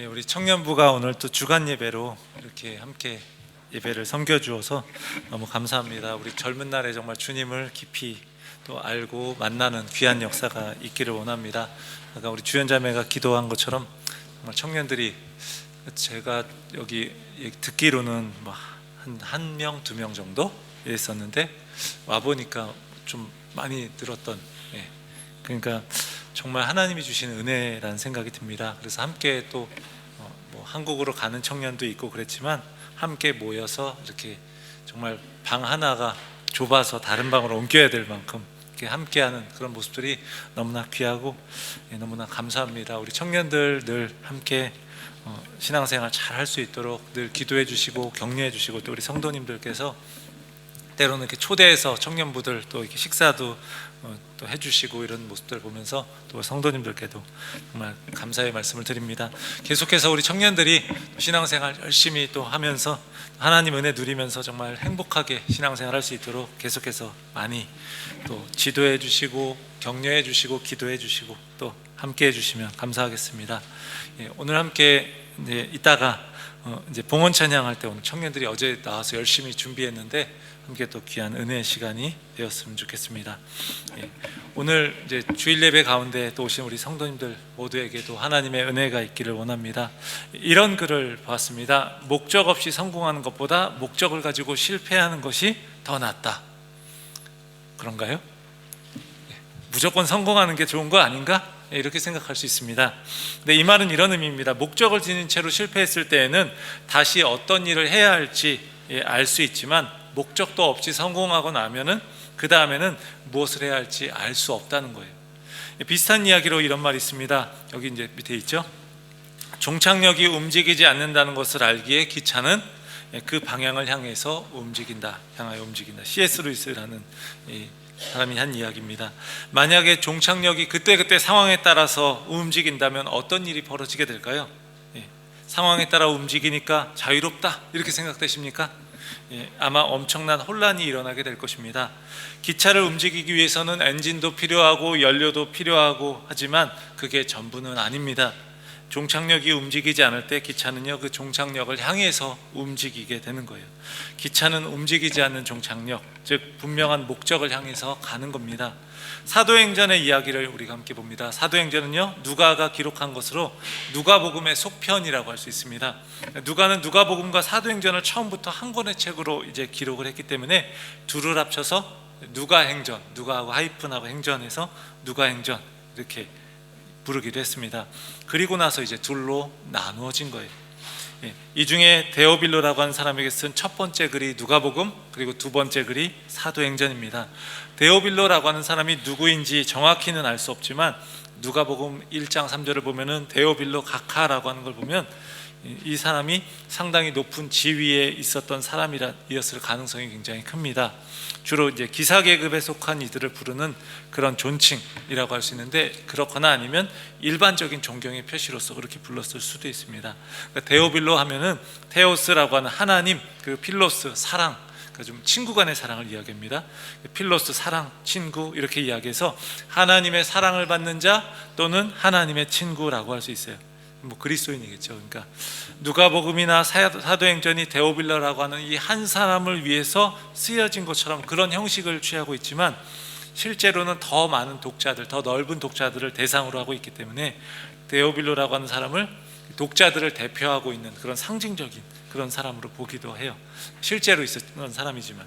예, 우리 청년부가 오늘 또 주간 예배로 이렇게 함께 예배를 섬겨주어서 너무 감사합니다. 우리 젊은 날에 정말 주님을 깊이 또 알고 만나는 귀한 역사가 있기를 원합니다. 아까 우리 주연자매가 기도한 것처럼 정말 청년들이, 제가 여기 듣기로는 한 명, 두 명 정도 있었는데 와보니까 좀 많이 늘었던, 그러니까 정말 하나님이 주신 은혜라는 생각이 듭니다. 그래서 함께 또 한국으로 가는 청년도 있고 그랬지만 함께 모여서 이렇게 정말 방 하나가 좁아서 다른 방으로 옮겨야 될 만큼 이렇게 함께하는 그런 모습들이 너무나 귀하고 너무나 감사합니다. 우리 청년들 늘 함께 신앙생활 잘 할 수 있도록 늘 기도해 주시고 격려해 주시고, 또 우리 성도님들께서 때로는 이렇게 초대해서 청년부들 또 이렇게 식사도 또 해주시고 이런 모습들을 보면서 또 성도님들께도 정말 감사의 말씀을 드립니다. 계속해서 우리 청년들이 신앙생활 열심히 또 하면서 하나님 은혜 누리면서 정말 행복하게 신앙생활 할 수 있도록 계속해서 많이 또 지도해 주시고 격려해 주시고 기도해 주시고 또 함께 해주시면 감사하겠습니다. 오늘 함께 이따가 이제 봉헌 찬양할 때 오늘 청년들이 어제 나와서 열심히 준비했는데 함께 또 귀한 은혜의 시간이 되었으면 좋겠습니다. 오늘 이제 주일 예배 가운데 또 오신 우리 성도님들 모두에게도 하나님의 은혜가 있기를 원합니다. 이런 글을 봤습니다. 목적 없이 성공하는 것보다 목적을 가지고 실패하는 것이 더 낫다. 그런가요? 무조건 성공하는 게 좋은 거 아닌가? 이렇게 생각할 수 있습니다. 근데 이 말은 이런 의미입니다. 목적을 지닌 채로 실패했을 때에는 다시 어떤 일을 해야 할지 알 수 있지만 목적도 없이 성공하고 나면은 그 다음에는 무엇을 해야 할지 알 수 없다는 거예요. 비슷한 이야기로 이런 말이 있습니다. 여기 이제 밑에 있죠. 종착역이 움직이지 않는다는 것을 알기에 기차는 그 방향을 향해서 향하여 움직인다. C.S. 루이스라는 사람이 한 이야기입니다. 만약에 종착역이 그때그때 상황에 따라서 움직인다면 어떤 일이 벌어지게 될까요? 상황에 따라 움직이니까 자유롭다 이렇게 생각되십니까? 아마 엄청난 혼란이 일어나게 될 것입니다. 기차를 움직이기 위해서는 엔진도 필요하고 연료도 필요하고 하지만 그게 전부는 아닙니다. 종착역이 움직이지 않을 때 기차는요, 그 종착역을 향해서 움직이게 되는 거예요. 기차는 움직이지 않는 종착역, 즉 분명한 목적을 향해서 가는 겁니다. 사도행전의 이야기를 우리가 함께 봅니다. 사도행전은요, 누가가 기록한 것으로 누가복음의 속편이라고 할 수 있습니다. 누가는 누가복음과 사도행전을 처음부터 한 권의 책으로 이제 기록을 했기 때문에 둘을 합쳐서 누가행전, 누가하고 하이픈하고 행전해서 누가행전 이렇게 부르기도 했습니다. 그리고 나서 이제 둘로 나누어진 거예요. 이 중에 데오빌로라고 하는 사람에게 쓴 첫 번째 글이 누가복음, 그리고 두 번째 글이 사도행전입니다. 데오빌로라고 하는 사람이 누구인지 정확히는 알 수 없지만 누가복음 1장 3절을 보면은 데오빌로 각하라고 하는 걸 보면 이 사람이 상당히 높은 지위에 있었던 사람이었을 가능성이 굉장히 큽니다. 주로 이제 기사 계급에 속한 이들을 부르는 그런 존칭이라고 할 수 있는데, 그렇거나 아니면 일반적인 존경의 표시로서 그렇게 불렀을 수도 있습니다. 그러니까 데오빌로 하면은 테오스라고 하는 하나님, 그 필로스 사랑, 그러니까 좀 친구 간의 사랑을 이야기합니다. 필로스 사랑, 친구 이렇게 이야기해서 하나님의 사랑을 받는 자 또는 하나님의 친구라고 할 수 있어요. 그리스도인이겠죠. 그러니까 누가복음이나 사도행전이 데오빌로라고 하는 이 한 사람을 위해서 쓰여진 것처럼 그런 형식을 취하고 있지만 실제로는 더 많은 독자들, 더 넓은 독자들을 대상으로 하고 있기 때문에 데오빌로라고 하는 사람을 독자들을 대표하고 있는 그런 상징적인 그런 사람으로 보기도 해요. 실제로 있었던 사람이지만,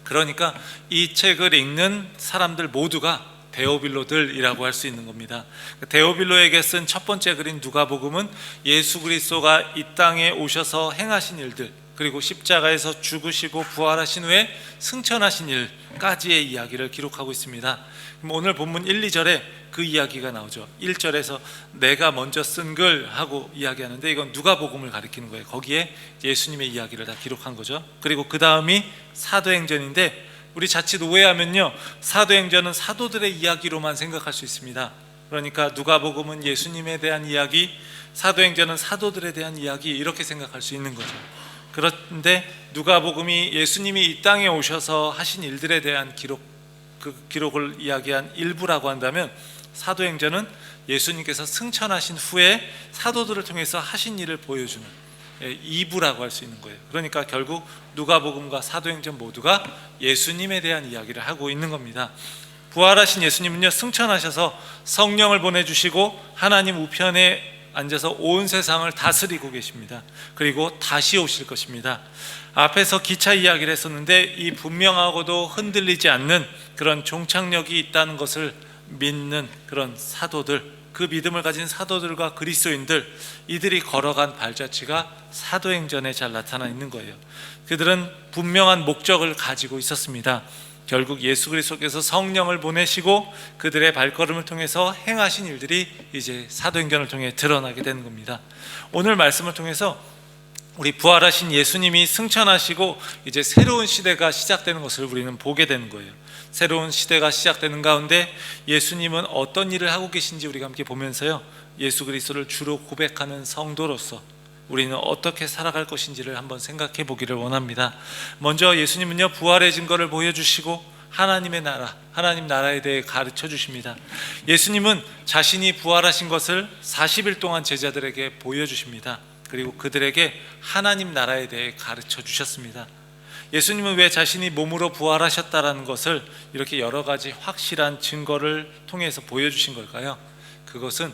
그러니까 이 책을 읽는 사람들 모두가 데오빌로들이라고 할 수 있는 겁니다. 데오빌로에게 쓴 첫 번째 글인 누가복음은 예수 그리스도가 이 땅에 오셔서 행하신 일들, 그리고 십자가에서 죽으시고 부활하신 후에 승천하신 일까지의 이야기를 기록하고 있습니다. 오늘 본문 1, 2절에 그 이야기가 나오죠. 1절에서 내가 먼저 쓴 글 하고 이야기하는데 이건 누가복음을 가리키는 거예요. 거기에 예수님의 이야기를 다 기록한 거죠. 그리고 그 다음이 사도행전인데, 우리 자칫 오해하면요, 사도행전은 사도들의 이야기로만 생각할 수 있습니다. 그러니까 누가복음은 예수님에 대한 이야기, 사도행전은 사도들에 대한 이야기 이렇게 생각할 수 있는 거죠. 그런데 누가복음이 예수님이 이 땅에 오셔서 하신 일들에 대한 기록, 그 기록을 이야기한 일부라고 한다면 사도행전은 예수님께서 승천하신 후에 사도들을 통해서 하신 일을 보여주는 2부라고 할 수 있는 거예요. 그러니까 결국 누가복음과 사도행전 모두가 예수님에 대한 이야기를 하고 있는 겁니다. 부활하신 예수님은요, 승천하셔서 성령을 보내주시고 하나님 우편에 앉아서 온 세상을 다스리고 계십니다. 그리고 다시 오실 것입니다. 앞에서 기차 이야기를 했었는데 이 분명하고도 흔들리지 않는 그런 종착역이 있다는 것을 믿는 그런 사도들, 그 믿음을 가진 사도들과 그리스도인들, 이들이 걸어간 발자취가 사도행전에 잘 나타나 있는 거예요. 그들은 분명한 목적을 가지고 있었습니다. 결국 예수 그리스도께서 성령을 보내시고 그들의 발걸음을 통해서 행하신 일들이 이제 사도행전을 통해 드러나게 되는 겁니다. 오늘 말씀을 통해서 우리 부활하신 예수님이 승천하시고 이제 새로운 시대가 시작되는 것을 우리는 보게 되는 거예요. 새로운 시대가 시작되는 가운데 예수님은 어떤 일을 하고 계신지 우리가 함께 보면서요, 예수 그리스도를 주로 고백하는 성도로서 우리는 어떻게 살아갈 것인지를 한번 생각해 보기를 원합니다. 먼저 예수님은요, 부활의 증거를 보여주시고 하나님의 나라, 하나님 나라에 대해 가르쳐 주십니다. 예수님은 자신이 부활하신 것을 40일 동안 제자들에게 보여주십니다. 그리고 그들에게 하나님 나라에 대해 가르쳐 주셨습니다. 예수님은 왜 자신이 몸으로 부활하셨다라는 것을 이렇게 여러 가지 확실한 증거를 통해서 보여주신 걸까요? 그것은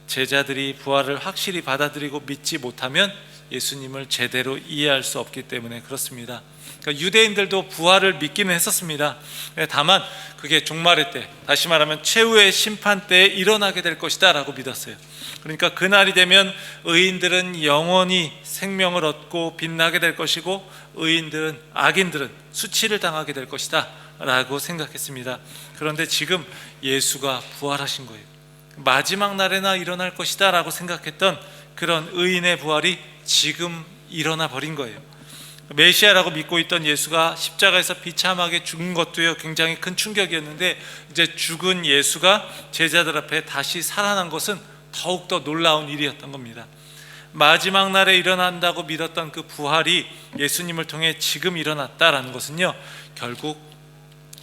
제자들이 부활을 확실히 받아들이고 믿지 못하면 예수님을 제대로 이해할 수 없기 때문에 그렇습니다. 그러니까 유대인들도 부활을 믿기는 했었습니다. 다만 그게 종말의 때, 다시 말하면 최후의 심판 때에 일어나게 될 것이다 라고 믿었어요. 그러니까 그날이 되면 의인들은 영원히 생명을 얻고 빛나게 될 것이고 의인들은, 악인들은 수치를 당하게 될 것이다 라고 생각했습니다. 그런데 지금 예수가 부활하신 거예요. 마지막 날에나 일어날 것이다 라고 생각했던 그런 의인의 부활이 지금 일어나 버린 거예요. 메시아라고 믿고 있던 예수가 십자가에서 비참하게 죽은 것도요, 굉장히 큰 충격이었는데 이제 죽은 예수가 제자들 앞에 다시 살아난 것은 더욱더 놀라운 일이었던 겁니다. 마지막 날에 일어난다고 믿었던 그 부활이 예수님을 통해 지금 일어났다라는 것은요, 결국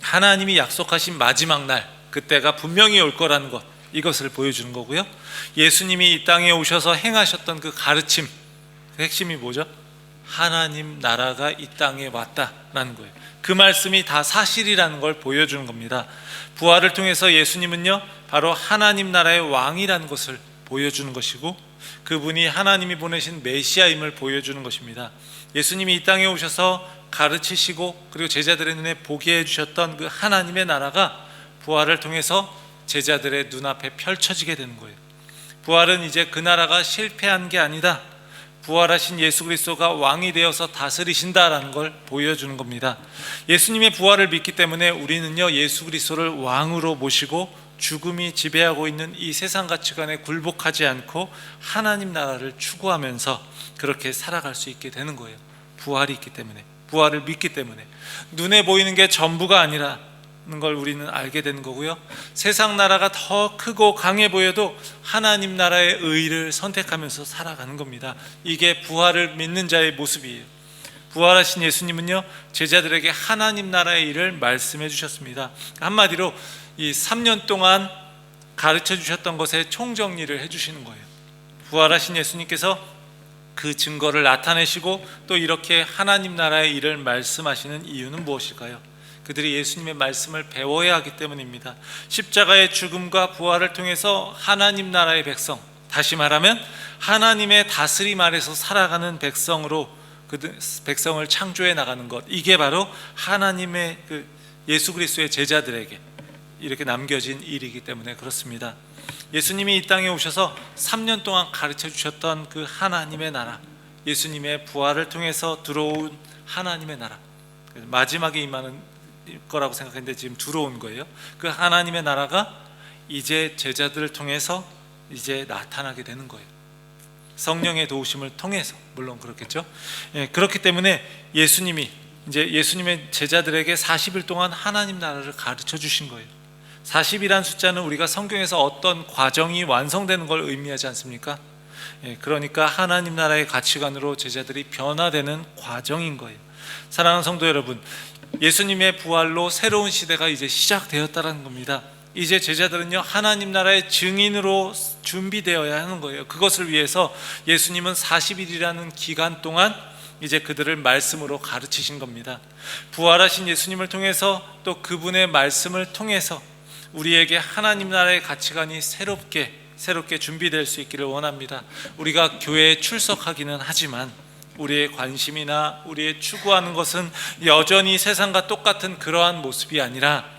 하나님이 약속하신 마지막 날, 그때가 분명히 올 거라는 것, 이것을 보여주는 거고요. 예수님이 이 땅에 오셔서 행하셨던 그 가르침, 그 핵심이 뭐죠? 하나님 나라가 이 땅에 왔다라는 거예요. 그 말씀이 다 사실이라는 걸 보여주는 겁니다. 부활을 통해서 예수님은요, 바로 하나님 나라의 왕이라는 것을 보여주는 것이고 그분이 하나님이 보내신 메시아임을 보여주는 것입니다. 예수님이 이 땅에 오셔서 가르치시고 그리고 제자들의 눈에 보게 해주셨던 그 하나님의 나라가 부활을 통해서 제자들의 눈앞에 펼쳐지게 되는 거예요. 부활은 이제 그 나라가 실패한 게 아니다, 부활하신 예수 그리스도가 왕이 되어서 다스리신다라는 걸 보여주는 겁니다. 예수님의 부활을 믿기 때문에 우리는요, 예수 그리스도를 왕으로 모시고 죽음이 지배하고 있는 이 세상 가치관에 굴복하지 않고 하나님 나라를 추구하면서 그렇게 살아갈 수 있게 되는 거예요. 부활이 있기 때문에, 부활을 믿기 때문에. 눈에 보이는 게 전부가 아니라는 걸 우리는 알게 되는 거고요. 세상 나라가 더 크고 강해 보여도 하나님 나라의 의를 선택하면서 살아가는 겁니다. 이게 부활을 믿는 자의 모습이에요. 부활하신 예수님은요, 제자들에게 하나님 나라의 일을 말씀해 주셨습니다. 한마디로 이 3년 동안 가르쳐 주셨던 것에 총정리를 해주시는 거예요. 부활하신 예수님께서 그 증거를 나타내시고 또 이렇게 하나님 나라의 일을 말씀하시는 이유는 무엇일까요? 그들이 예수님의 말씀을 배워야 하기 때문입니다. 십자가의 죽음과 부활을 통해서 하나님 나라의 백성, 다시 말하면 하나님의 다스림 아래서 살아가는 백성으로 그 백성을 창조해 나가는 것, 이게 바로 하나님의 그 예수 그리스도의 제자들에게 이렇게 남겨진 일이기 때문에 그렇습니다. 예수님이 이 땅에 오셔서 3년 동안 가르쳐 주셨던 그 하나님의 나라, 예수님의 부활을 통해서 들어온 하나님의 나라, 마지막에 임하는 거라고 생각했는데 지금 들어온 거예요. 그 하나님의 나라가 이제 제자들을 통해서 이제 나타나게 되는 거예요. 성령의 도우심을 통해서, 물론 그렇겠죠. 그렇기 때문에 예수님이 이제 예수님의 제자들에게 40일 동안 하나님 나라를 가르쳐 주신 거예요. 40이란 숫자는 우리가 성경에서 어떤 과정이 완성되는 걸 의미하지 않습니까? 그러니까 하나님 나라의 가치관으로 제자들이 변화되는 과정인 거예요. 사랑하는 성도 여러분, 예수님의 부활로 새로운 시대가 이제 시작되었다는 겁니다. 이제 제자들은요 하나님 나라의 증인으로 준비되어야 하는 거예요. 그것을 위해서 예수님은 40일이라는 기간 동안 이제 그들을 말씀으로 가르치신 겁니다. 부활하신 예수님을 통해서 또 그분의 말씀을 통해서 우리에게 하나님 나라의 가치관이 새롭게 준비될 수 있기를 원합니다. 우리가 교회에 출석하기는 하지만 우리의 관심이나 우리의 추구하는 것은 여전히 세상과 똑같은 그러한 모습이 아니라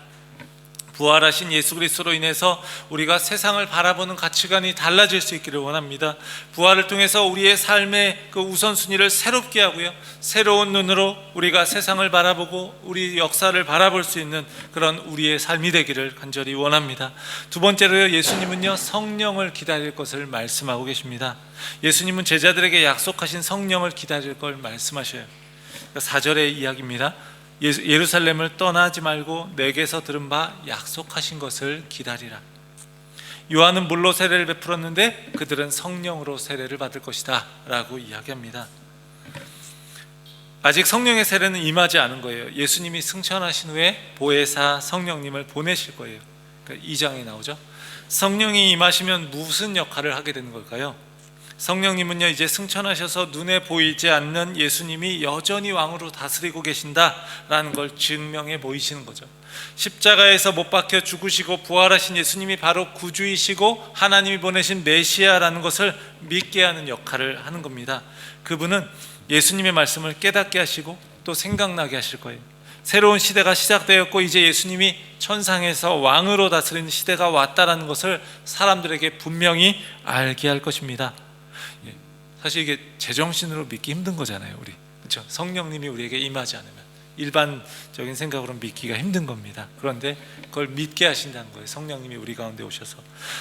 부활하신 예수 그리스도로 인해서 우리가 세상을 바라보는 가치관이 달라질 수 있기를 원합니다. 부활을 통해서 우리의 삶의 그 우선순위를 새롭게 하고요, 새로운 눈으로 우리가 세상을 바라보고 우리 역사를 바라볼 수 있는 그런 우리의 삶이 되기를 간절히 원합니다. 두 번째로요, 예수님은요 성령을 기다릴 것을 말씀하고 계십니다. 예수님은 제자들에게 약속하신 성령을 기다릴 걸 말씀하셔요. 4절의 이야기입니다. 예루살렘을 떠나지 말고 내게서 들은 바 약속하신 것을 기다리라. 요한은 물로 세례를 베풀었는데 그들은 성령으로 세례를 받을 것이다 라고 이야기합니다. 아직 성령의 세례는 임하지 않은 거예요. 예수님이 승천하신 후에 보혜사 성령님을 보내실 거예요. 그러니까 2장에 나오죠. 성령이 임하시면 무슨 역할을 하게 되는 걸까요? 성령님은요 이제 승천하셔서 눈에 보이지 않는 예수님이 여전히 왕으로 다스리고 계신다라는 걸 증명해 보이시는 거죠. 십자가에서 못 박혀 죽으시고 부활하신 예수님이 바로 구주이시고 하나님이 보내신 메시아라는 것을 믿게 하는 역할을 하는 겁니다. 그분은 예수님의 말씀을 깨닫게 하시고 또 생각나게 하실 거예요. 새로운 시대가 시작되었고 이제 예수님이 천상에서 왕으로 다스리는 시대가 왔다라는 것을 사람들에게 분명히 알게 할 것입니다. 사실 이게 제정신으로 믿기 힘든 거잖아요, 우리. 그렇죠? 성령님이 우리에게 임하지 않으면 일반적인 생각으로 믿기가 힘든 겁니다. 그런데 그걸 믿게 하신다는 거예요. 성령님이 우리 가운데 오셔서.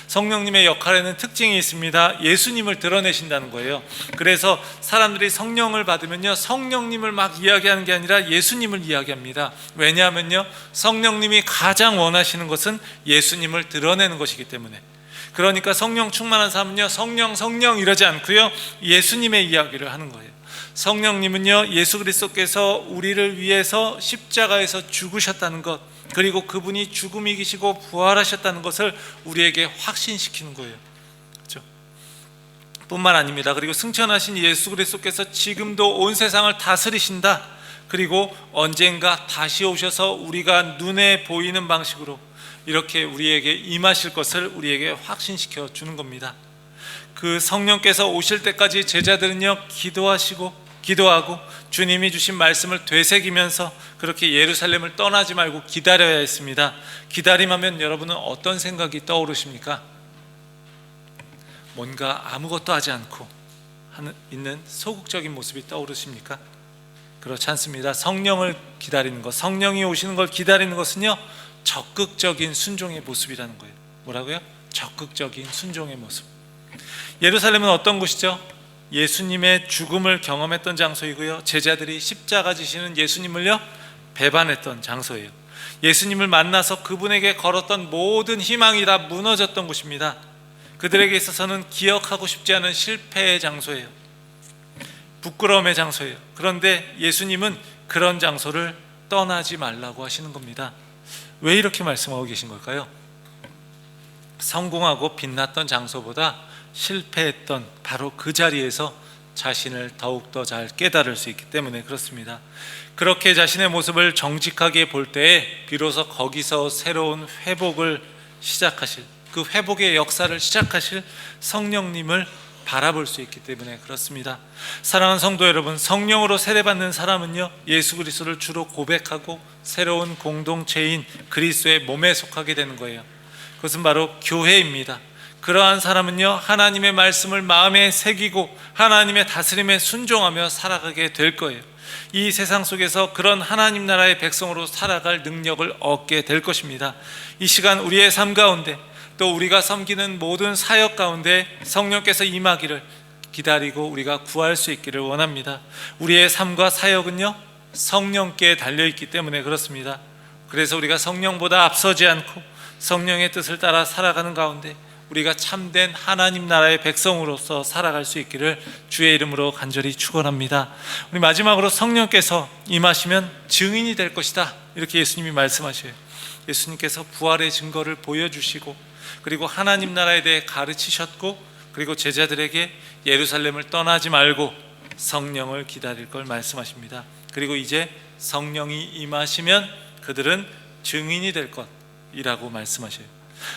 성령님의 역할에는 특징이 있습니다. 예수님을 드러내신다는 거예요. 그래서 사람들이 성령을 받으면요 성령님을 막 이야기하는 게 아니라 예수님을 이야기합니다. 왜냐하면요 성령님이 가장 원하시는 것은 예수님을 드러내는 것이기 때문에. 그러니까 성령 충만한 사람은요 성령 이러지 않고요 예수님의 이야기를 하는 거예요. 성령님은요 예수 그리스도께서 우리를 위해서 십자가에서 죽으셨다는 것, 그리고 그분이 죽음 이기시고 부활하셨다는 것을 우리에게 확신시키는 거예요. 그렇죠? 뿐만 아닙니다. 그리고 승천하신 예수 그리스도께서 지금도 온 세상을 다스리신다. 그리고 언젠가 다시 오셔서 우리가 눈에 보이는 방식으로 이렇게 우리에게 임하실 것을 우리에게 확신시켜 주는 겁니다. 그 성령께서 오실 때까지 제자들은요 기도하고 주님이 주신 말씀을 되새기면서 그렇게 예루살렘을 떠나지 말고 기다려야 했습니다. 기다림하면 여러분은 어떤 생각이 떠오르십니까? 뭔가 아무것도 하지 않고 있는 소극적인 모습이 떠오르십니까? 그렇지 않습니다. 성령을 기다리는 것, 성령이 오시는 걸 기다리는 것은요 적극적인 순종의 모습이라는 거예요. 뭐라고요? 적극적인 순종의 모습. 예루살렘은 어떤 곳이죠? 예수님의 죽음을 경험했던 장소이고요 제자들이 십자가 지시는 예수님을요 배반했던 장소예요. 예수님을 만나서 그분에게 걸었던 모든 희망이 다 무너졌던 곳입니다. 그들에게 있어서는 기억하고 싶지 않은 실패의 장소예요. 부끄러움의 장소예요. 그런데 예수님은 그런 장소를 떠나지 말라고 하시는 겁니다. 왜 이렇게 말씀하고 계신 걸까요? 성공하고 빛났던 장소보다 실패했던 바로 그 자리에서 자신을 더욱더 잘 깨달을 수 있기 때문에 그렇습니다. 그렇게 자신의 모습을 정직하게 볼 때에 비로소 거기서 새로운 회복을 시작하실, 그 회복의 역사를 시작하실 성령님을 바라볼 수 있기 때문에 그렇습니다. 사랑하는 성도 여러분, 성령으로 세례받는 사람은요 예수 그리스도를 주로 고백하고 새로운 공동체인 그리스도의 몸에 속하게 되는 거예요. 그것은 바로 교회입니다. 그러한 사람은요 하나님의 말씀을 마음에 새기고 하나님의 다스림에 순종하며 살아가게 될 거예요. 이 세상 속에서 그런 하나님 나라의 백성으로 살아갈 능력을 얻게 될 것입니다. 이 시간 우리의 삶 가운데 또 우리가 섬기는 모든 사역 가운데 성령께서 임하기를 기다리고 우리가 구할 수 있기를 원합니다. 우리의 삶과 사역은요 성령께 달려있기 때문에 그렇습니다. 그래서 우리가 성령보다 앞서지 않고 성령의 뜻을 따라 살아가는 가운데 우리가 참된 하나님 나라의 백성으로서 살아갈 수 있기를 주의 이름으로 간절히 축원합니다. 우리 마지막으로 성령께서 임하시면 증인이 될 것이다, 이렇게 예수님이 말씀하셔요. 예수님께서 부활의 증거를 보여주시고, 그리고 하나님 나라에 대해 가르치셨고, 그리고 제자들에게 예루살렘을 떠나지 말고 성령을 기다릴 걸 말씀하십니다. 그리고 이제 성령이 임하시면 그들은 증인이 될 것이라고 말씀하셔요.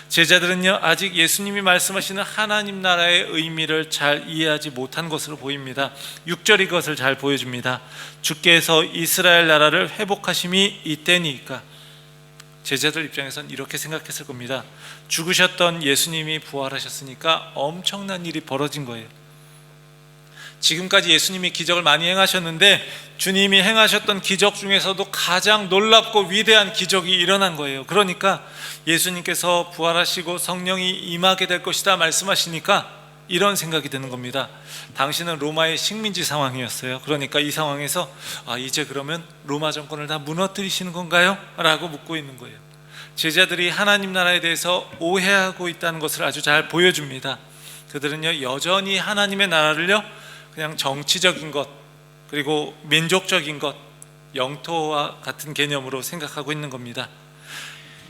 제자들은요, 아직 예수님이 말씀하시는 하나님 나라의 의미를 잘 이해하지 못한 것으로 보입니다. 6절이 그것을 잘 보여줍니다. 주께서 이스라엘 나라를 회복하심이 이때니까. 제자들 입장에선 이렇게 생각했을 겁니다. 죽으셨던 예수님이 부활하셨으니까 엄청난 일이 벌어진 거예요. 지금까지 예수님이 기적을 많이 행하셨는데 주님이 행하셨던 기적 중에서도 가장 놀랍고 위대한 기적이 일어난 거예요. 그러니까 예수님께서 부활하시고 성령이 임하게 될 것이다 말씀하시니까 이런 생각이 드는 겁니다. 당시는 로마의 식민지 상황이었어요. 그러니까 이 상황에서 이제 그러면 로마 정권을 다 무너뜨리시는 건가요? 라고 묻고 있는 거예요. 제자들이 하나님 나라에 대해서 오해하고 있다는 것을 아주 잘 보여줍니다. 그들은요, 여전히 하나님의 나라를요, 그냥 정치적인 것, 그리고 민족적인 것, 영토와 같은 개념으로 생각하고 있는 겁니다.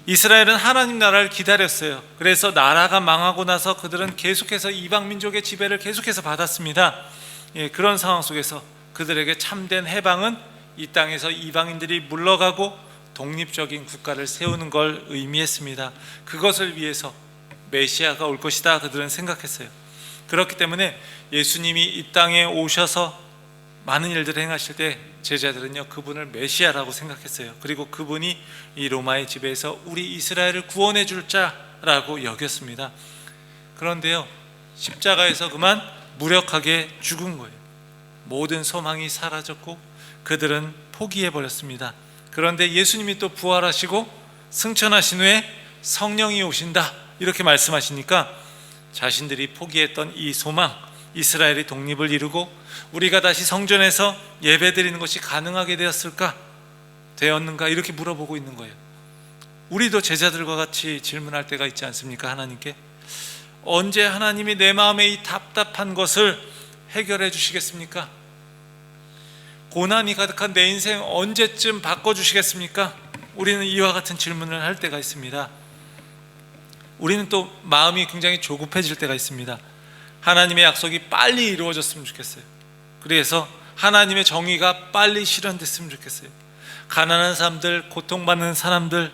이스라엘은 하나님 나라를 기다렸어요. 그래서 나라가 망하고 나서 그들은 계속해서 이방 민족의 지배를 계속해서 받았습니다. 그런 상황 속에서 그들에게 참된 해방은 이 땅에서 이방인들이 물러가고 독립적인 국가를 세우는 걸 의미했습니다. 그것을 위해서 메시아가 올 것이다 그들은 생각했어요. 그렇기 때문에 예수님이 이 땅에 오셔서 많은 일들을 행하실 때 제자들은요, 그분을 메시아라고 생각했어요. 그리고 그분이 이 로마의 지배에서 우리 이스라엘을 구원해 줄 자라고 여겼습니다. 그런데요, 십자가에서 그만 무력하게 죽은 거예요. 모든 소망이 사라졌고 그들은 포기해 버렸습니다. 그런데 예수님이 또 부활하시고 승천하신 후에 성령이 오신다 이렇게 말씀하시니까 자신들이 포기했던 이 소망, 이스라엘이 독립을 이루고 우리가 다시 성전에서 예배드리는 것이 가능하게 되었는가 이렇게 물어보고 있는 거예요. 우리도 제자들과 같이 질문할 때가 있지 않습니까? 하나님께 언제 하나님이 내 마음의 이 답답한 것을 해결해 주시겠습니까? 고난이 가득한 내 인생 언제쯤 바꿔주시겠습니까? 우리는 이와 같은 질문을 할 때가 있습니다. 우리는 또 마음이 굉장히 조급해질 때가 있습니다. 하나님의 약속이 빨리 이루어졌으면 좋겠어요. 그래서 하나님의 정의가 빨리 실현됐으면 좋겠어요. 가난한 사람들, 고통받는 사람들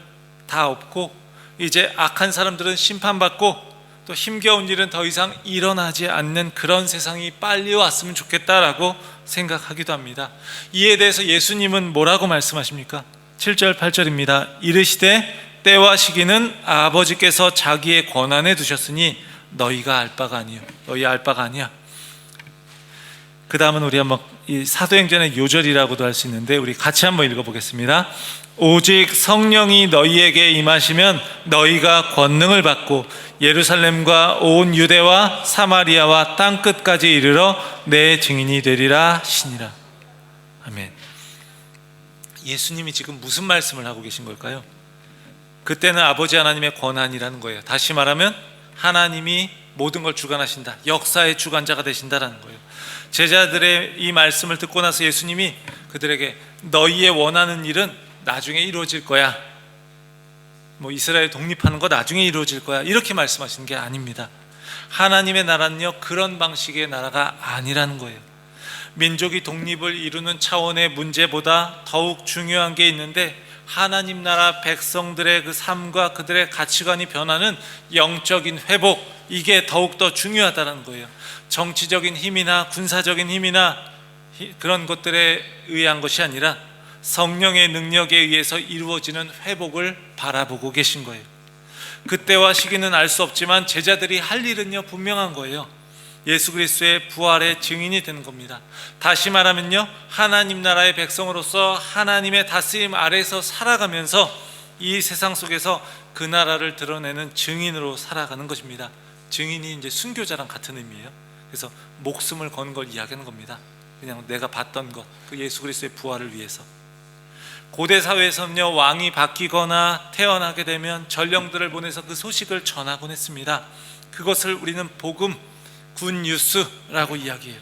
다 없고 이제 악한 사람들은 심판받고 또 힘겨운 일은 더 이상 일어나지 않는 그런 세상이 빨리 왔으면 좋겠다라고 생각하기도 합니다. 이에 대해서 예수님은 뭐라고 말씀하십니까? 7절 8절입니다. 이르시되 때와 시기는 아버지께서 자기의 권한에 두셨으니 너희가 알 바가 아니요, 너희 알 바가 아니야. 그 다음은 우리 한번 이 사도행전의 요절이라고도 할 수 있는데 우리 같이 한번 읽어보겠습니다. 오직 성령이 너희에게 임하시면 너희가 권능을 받고 예루살렘과 온 유대와 사마리아와 땅끝까지 이르러 내 증인이 되리라 하시니라. 아멘. 예수님이 지금 무슨 말씀을 하고 계신 걸까요? 그때는 아버지 하나님의 권한이라는 거예요. 다시 말하면 하나님이 모든 걸 주관하신다, 역사의 주관자가 되신다라는 거예요. 제자들의 이 말씀을 듣고 나서 예수님이 그들에게 너희의 원하는 일은 나중에 이루어질 거야, 이스라엘 독립하는 거 나중에 이루어질 거야 이렇게 말씀하시는 게 아닙니다. 하나님의 나라는요, 그런 방식의 나라가 아니라는 거예요. 민족이 독립을 이루는 차원의 문제보다 더욱 중요한 게 있는데 하나님 나라 백성들의 그 삶과 그들의 가치관이 변하는 영적인 회복, 이게 더욱더 중요하다는 거예요. 정치적인 힘이나 군사적인 힘이나 그런 것들에 의한 것이 아니라 성령의 능력에 의해서 이루어지는 회복을 바라보고 계신 거예요. 그때와 시기는 알 수 없지만 제자들이 할 일은요, 분명한 거예요. 예수 그리스도의 부활의 증인이 되는 겁니다. 다시 말하면요, 하나님 나라의 백성으로서 하나님의 다스림 아래에서 살아가면서 이 세상 속에서 그 나라를 드러내는 증인으로 살아가는 것입니다. 증인이 이제 순교자랑 같은 의미예요. 그래서 목숨을 건 걸 이야기하는 겁니다. 그냥 내가 봤던 것, 그 예수 그리스도의 부활을 위해서. 고대 사회에서는요, 왕이 바뀌거나 태어나게 되면 전령들을 보내서 그 소식을 전하곤 했습니다. 그것을 우리는 복음, 굿뉴스라고 이야기해요.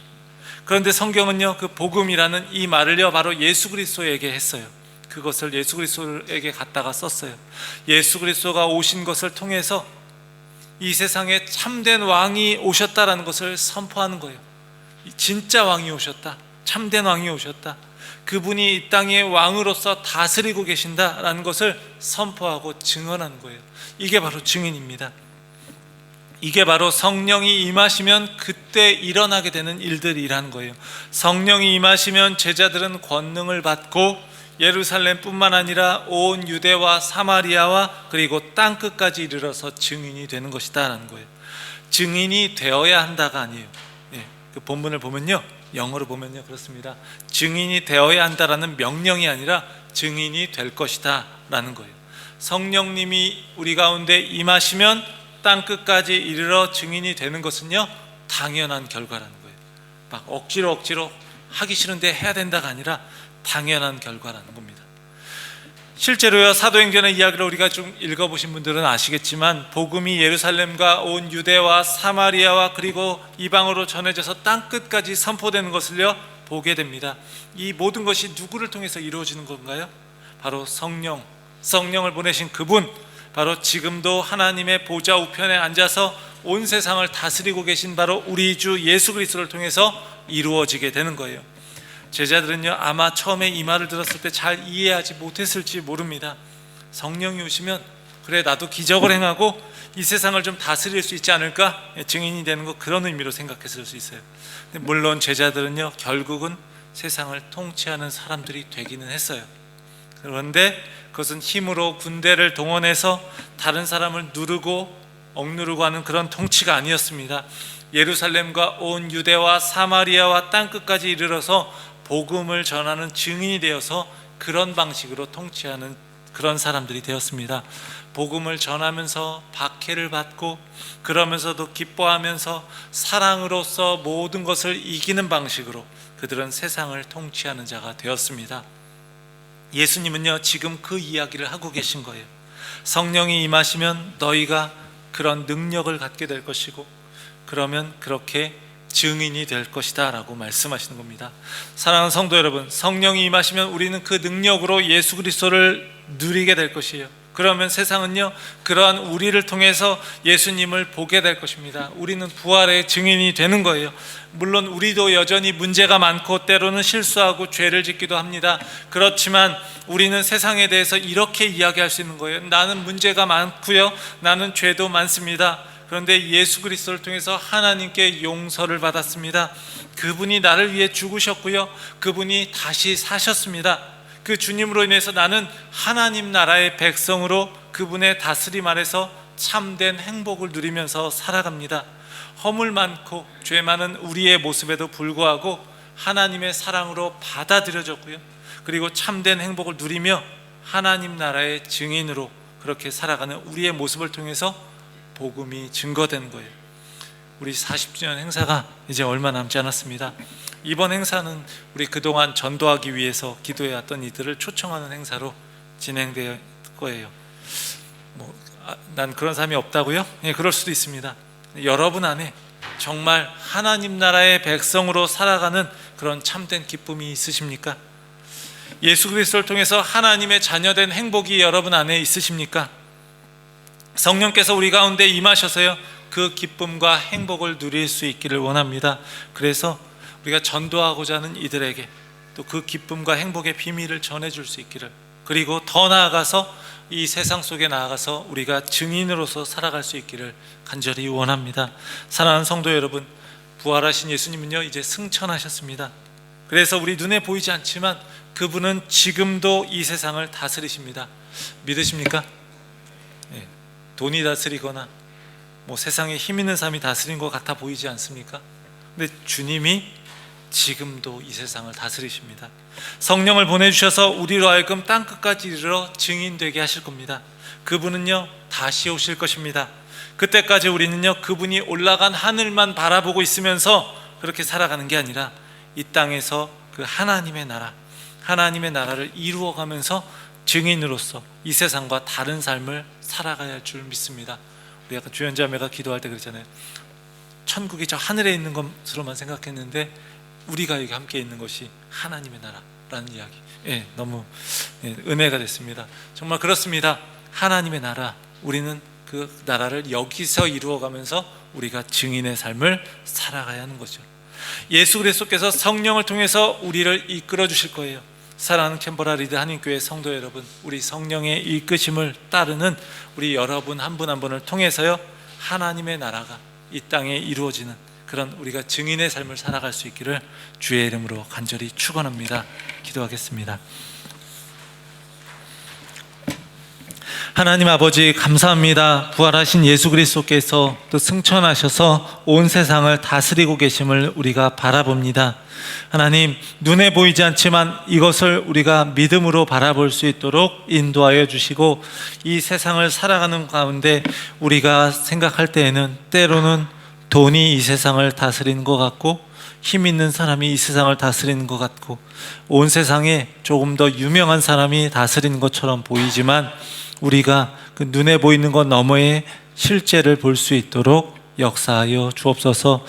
그런데 성경은요, 그 복음이라는 이 말을요, 바로 예수 그리스도에게 했어요. 그것을 예수 그리스도에게 갖다가 썼어요. 예수 그리스도가 오신 것을 통해서 이 세상에 참된 왕이 오셨다라는 것을 선포하는 거예요. 진짜 왕이 오셨다, 참된 왕이 오셨다, 그분이 이 땅의 왕으로서 다스리고 계신다라는 것을 선포하고 증언하는 거예요. 이게 바로 증인입니다. 이게 바로 성령이 임하시면 그때 일어나게 되는 일들이라는 거예요. 성령이 임하시면 제자들은 권능을 받고 예루살렘뿐만 아니라 온 유대와 사마리아와 그리고 땅끝까지 이르러서 증인이 되는 것이다 라는 거예요. 증인이 되어야 한다가 아니에요. 그 본문을 보면요, 영어로 보면요 그렇습니다. 증인이 되어야 한다라는 명령이 아니라 증인이 될 것이다 라는 거예요. 성령님이 우리 가운데 임하시면 땅끝까지 이르러 증인이 되는 것은요 당연한 결과라는 거예요. 막 억지로 하기 싫은데 해야 된다가 아니라 당연한 결과라는 겁니다. 실제로요, 사도행전의 이야기를 우리가 좀 읽어보신 분들은 아시겠지만 복음이 예루살렘과 온 유대와 사마리아와 그리고 이방으로 전해져서 땅끝까지 선포되는 것을요 보게 됩니다. 이 모든 것이 누구를 통해서 이루어지는 건가요? 바로 성령을 보내신 그분, 바로 지금도 하나님의 보좌 우편에 앉아서 온 세상을 다스리고 계신 바로 우리 주 예수 그리스도를 통해서 이루어지게 되는 거예요. 제자들은요 아마 처음에 이 말을 들었을 때 잘 이해하지 못했을지 모릅니다. 성령이 오시면 그래 나도 기적을 행하고 이 세상을 좀 다스릴 수 있지 않을까, 증인이 되는 거, 그런 의미로 생각했을 수 있어요. 근데 물론 제자들은요 결국은 세상을 통치하는 사람들이 되기는 했어요. 그런데 그것은 힘으로 군대를 동원해서 다른 사람을 누르고 억누르고 하는 그런 통치가 아니었습니다. 예루살렘과 온 유대와 사마리아와 땅끝까지 이르러서 복음을 전하는 증인이 되어서 그런 방식으로 통치하는 그런 사람들이 되었습니다. 복음을 전하면서 박해를 받고 그러면서도 기뻐하면서 사랑으로서 모든 것을 이기는 방식으로 그들은 세상을 통치하는 자가 되었습니다. 예수님은요 지금 그 이야기를 하고 계신 거예요. 성령이 임하시면 너희가 그런 능력을 갖게 될 것이고 그러면 그렇게 증인이 될 것이다 라고 말씀하시는 겁니다. 사랑하는 성도 여러분, 성령이 임하시면 우리는 그 능력으로 예수 그리스도를 누리게 될 것이에요. 그러면 세상은요 그러한 우리를 통해서 예수님을 보게 될 것입니다. 우리는 부활의 증인이 되는 거예요. 물론 우리도 여전히 문제가 많고 때로는 실수하고 죄를 짓기도 합니다. 그렇지만 우리는 세상에 대해서 이렇게 이야기할 수 있는 거예요. 나는 문제가 많고요, 나는 죄도 많습니다. 그런데 예수 그리스도를 통해서 하나님께 용서를 받았습니다. 그분이 나를 위해 죽으셨고요, 그분이 다시 사셨습니다. 그 주님으로 인해서 나는 하나님 나라의 백성으로 그분의 다스림 아래서 참된 행복을 누리면서 살아갑니다. 허물 많고 죄 많은 우리의 모습에도 불구하고 하나님의 사랑으로 받아들여졌고요, 그리고 참된 행복을 누리며 하나님 나라의 증인으로 그렇게 살아가는 우리의 모습을 통해서 복음이 증거되는 거예요. 우리 40주년 행사가 이제 얼마 남지 않았습니다. 이번 행사는 우리 그동안 전도하기 위해서 기도해왔던 이들을 초청하는 행사로 진행될 거예요. 난 그런 사람이 없다고요? 예, 그럴 수도 있습니다. 여러분 안에 정말 하나님 나라의 백성으로 살아가는 그런 참된 기쁨이 있으십니까? 예수 그리스도를 통해서 하나님의 자녀된 행복이 여러분 안에 있으십니까? 성령께서 우리 가운데 임하셔서요 그 기쁨과 행복을 누릴 수 있기를 원합니다. 그래서 우리가 전도하고자 하는 이들에게 또 그 기쁨과 행복의 비밀을 전해줄 수 있기를, 그리고 더 나아가서 이 세상 속에 나아가서 우리가 증인으로서 살아갈 수 있기를 간절히 원합니다. 사랑하는 성도 여러분, 부활하신 예수님은요 이제 승천하셨습니다. 그래서 우리 눈에 보이지 않지만 그분은 지금도 이 세상을 다스리십니다. 믿으십니까? 네. 돈이 다스리거나 세상에 힘 있는 사람이 다스린 것 같아 보이지 않습니까? 근데 주님이 지금도 이 세상을 다스리십니다. 성령을 보내주셔서 우리로 하여금 땅끝까지 이르러 증인되게 하실 겁니다. 그분은요 다시 오실 것입니다. 그때까지 우리는요 그분이 올라간 하늘만 바라보고 있으면서 그렇게 살아가는 게 아니라 이 땅에서 그 하나님의 나라를 이루어가면서 증인으로서 이 세상과 다른 삶을 살아가야 할 줄 믿습니다. 우리 아까 주연자매가 기도할 때 그랬잖아요. 천국이 저 하늘에 있는 것으로만 생각했는데 우리가 여기 함께 있는 것이 하나님의 나라, 라는 이야기, 너무 은혜가 됐습니다. 정말 그렇습니다. 하나님의 나라, 우리는 그 나라를 여기서 이루어가면서 우리가 증인의 삶을 살아가야 하는 거죠. 예수 그리스도께서 성령을 통해서 우리를 이끌어 주실 거예요. 사랑하는 캔버라 리드 한인교회 성도 여러분, 우리 성령의 이끄심을 따르는 우리 여러분 한 분 한 분을 통해서요, 하나님의 나라가 이 땅에 이루어지는 그런 우리가 증인의 삶을 살아갈 수 있기를 주의 이름으로 간절히 축원합니다. 기도하겠습니다. 하나님 아버지, 감사합니다. 부활하신 예수 그리스도께서 또 승천하셔서 온 세상을 다스리고 계심을 우리가 바라봅니다. 하나님, 눈에 보이지 않지만 이것을 우리가 믿음으로 바라볼 수 있도록 인도하여 주시고, 이 세상을 살아가는 가운데 우리가 생각할 때에는 때로는 돈이 이 세상을 다스리는 것 같고, 힘 있는 사람이 이 세상을 다스리는 것 같고, 온 세상에 조금 더 유명한 사람이 다스리는 것처럼 보이지만, 우리가 그 눈에 보이는 것 너머의 실제를 볼 수 있도록 역사하여 주옵소서.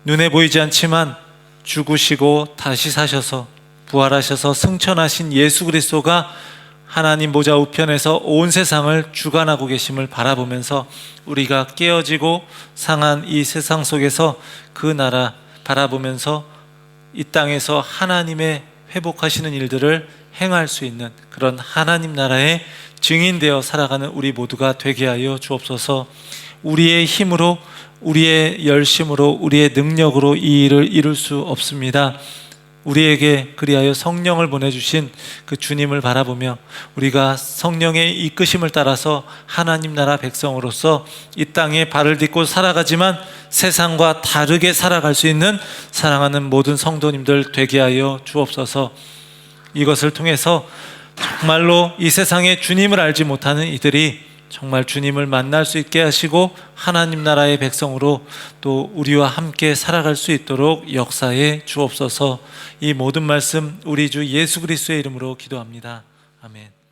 눈에 보이지 않지만 죽으시고 다시 사셔서 부활하셔서 승천하신 예수 그리스도가 하나님 보좌 우편에서 온 세상을 주관하고 계심을 바라보면서 우리가 깨어지고 상한 이 세상 속에서 그 나라 바라보면서 이 땅에서 하나님의 회복하시는 일들을 행할 수 있는 그런 하나님 나라의 증인되어 살아가는 우리 모두가 되게 하여 주옵소서. 우리의 힘으로, 우리의 열심으로, 우리의 능력으로 이 일을 이룰 수 없습니다. 우리에게 그리하여 성령을 보내주신 그 주님을 바라보며 우리가 성령의 이끄심을 따라서 하나님 나라 백성으로서 이 땅에 발을 딛고 살아가지만 세상과 다르게 살아갈 수 있는 사랑하는 모든 성도님들 되게 하여 주옵소서. 이것을 통해서 정말로 이 세상에 주님을 알지 못하는 이들이 정말 주님을 만날 수 있게 하시고 하나님 나라의 백성으로 또 우리와 함께 살아갈 수 있도록 역사해 주옵소서. 이 모든 말씀 우리 주 예수 그리스도의 이름으로 기도합니다. 아멘.